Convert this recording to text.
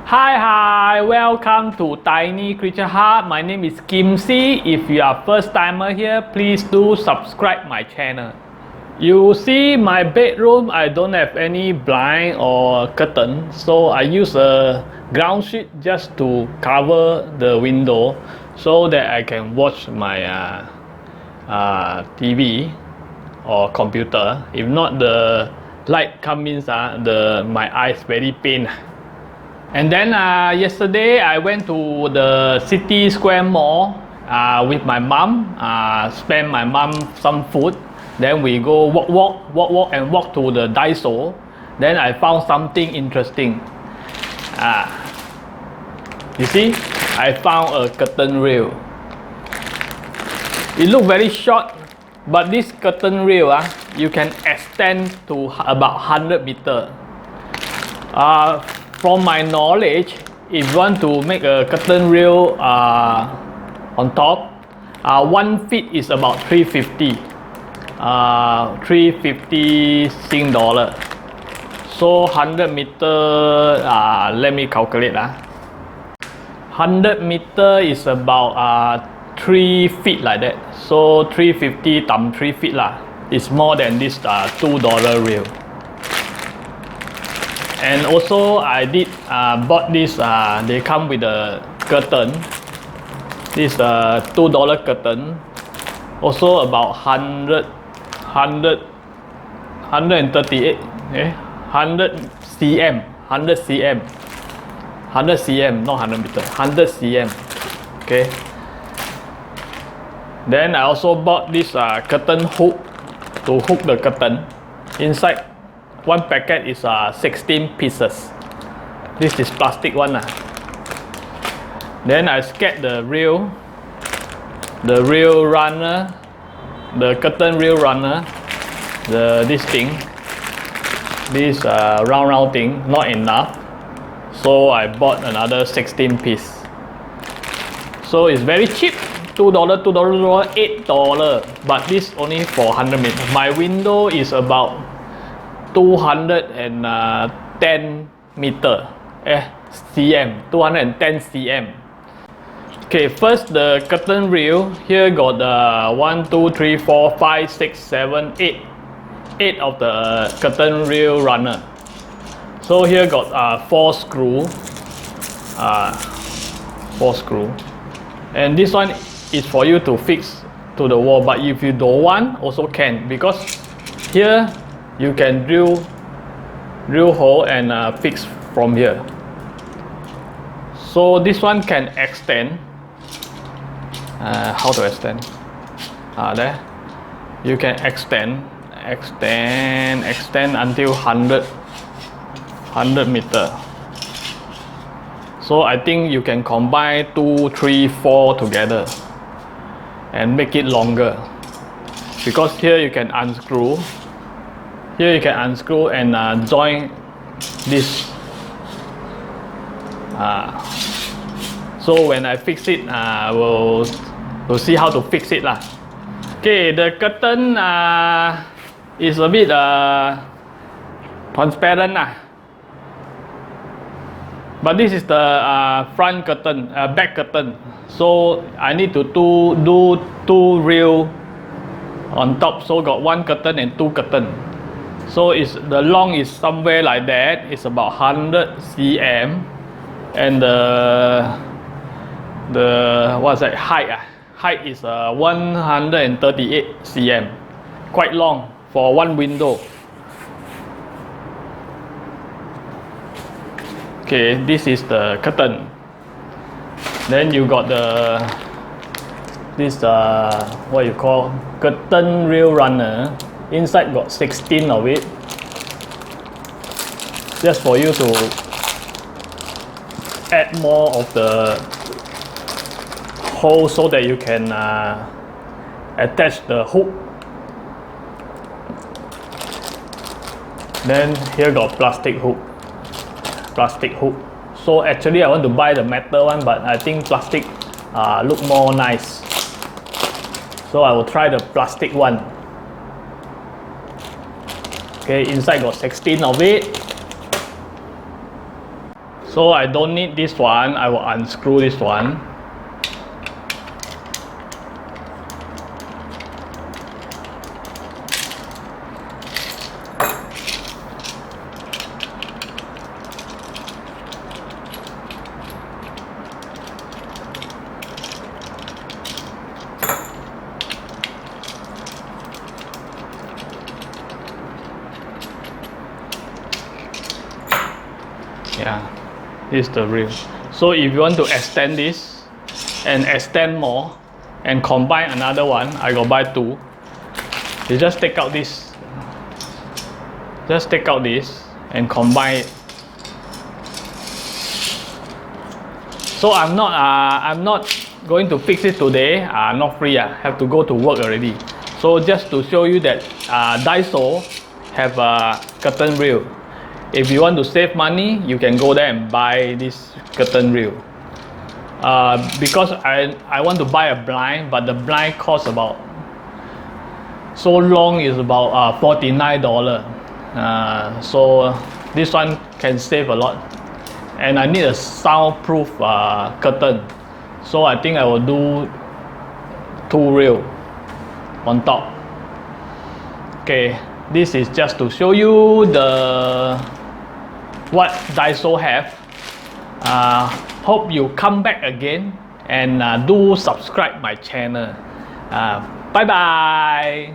Hi, welcome to Tiny Creature Hut. My name is Kim C. If you are first timer here, please do subscribe my channel. You see my bedroom, I don't have any blind or curtain, so I use a ground sheet just to cover the window so that I can watch my TV or computer. If not, the light comes in, my eyes very pain. And then yesterday I went to the City Square Mall with my mom, spend my mom some food. Then we go walk to the Daiso. Then I found something interesting. You see, I found a curtain rail. It looked very short, but this curtain rail you can extend to about 100 meters. From my knowledge, if you want to make a curtain rail on top, 1 feet is about 350 Sing dollar. So 100 meter, let me calculate. 100 meter is about 3 feet like that. So 350 times 3 feet is more than this $2 rail. And also I did bought this, they come with a curtain, this $2 curtain, also about 138, 100 cm, not 100 meter, 100 cm, okay. Then I also bought this curtain hook to hook the curtain. Inside one packet is 16 pieces. This is plastic one. Then I sketched the rail runner, the curtain rail runner, this thing, this round thing, not enough. So I bought another 16 piece. So it's very cheap, $2, $8, but this only for 100 meters. My window is about 210 meter, cm, 210 cm. Okay, first the curtain rail. Here got 1, 2, 3, 4, 5, 6, 7, 8 of the curtain rail runner. So here got 4 screw, 4 screw, and this one is for you to fix to the wall. But if you don't want, also can, because here you can drill hole and fix from here. So this one can extend. How to extend? There. You can extend until 100 meter. So I think you can combine 2, 3, 4 together and make it longer. Because here you can unscrew. Here you can unscrew and join this. So when I fix it, we'll see how to fix it . Okay, the curtain is a bit transparent . But this is the front curtain, back curtain. So I need to do 2 rail on top. So got 1 curtain and 2 curtain. So the long is somewhere like that. It's about 100 cm, and the what's that, height is 138 cm. Quite long for one window. Okay, this is the curtain. Then you got this what you call curtain rail runner. Inside got 16 of it, just for you to add more of the hole so that you can attach the hook. Then here got plastic hook. So actually I want to buy the metal one, but I think plastic look more nice. So I will try the plastic one. Okay, inside got 16 of it. So I don't need this one. I will unscrew this one. Yeah, this is the reel. So if you want to extend this and extend more and combine another one, I go buy two. You just take out this. Just take out this and combine it. So I'm not going to fix it today. I'm not free. I have to go to work already. So just to show you that Daiso have a curtain reel. If you want to save money, you can go there and buy this curtain reel. Because I want to buy a blind, but the blind costs about, so long is about $49. So this one can save a lot. And I need a soundproof curtain. So I think I will do two reel on top. Okay, this is just to show you what Daiso have. Hope you come back again and do subscribe my channel. Bye bye.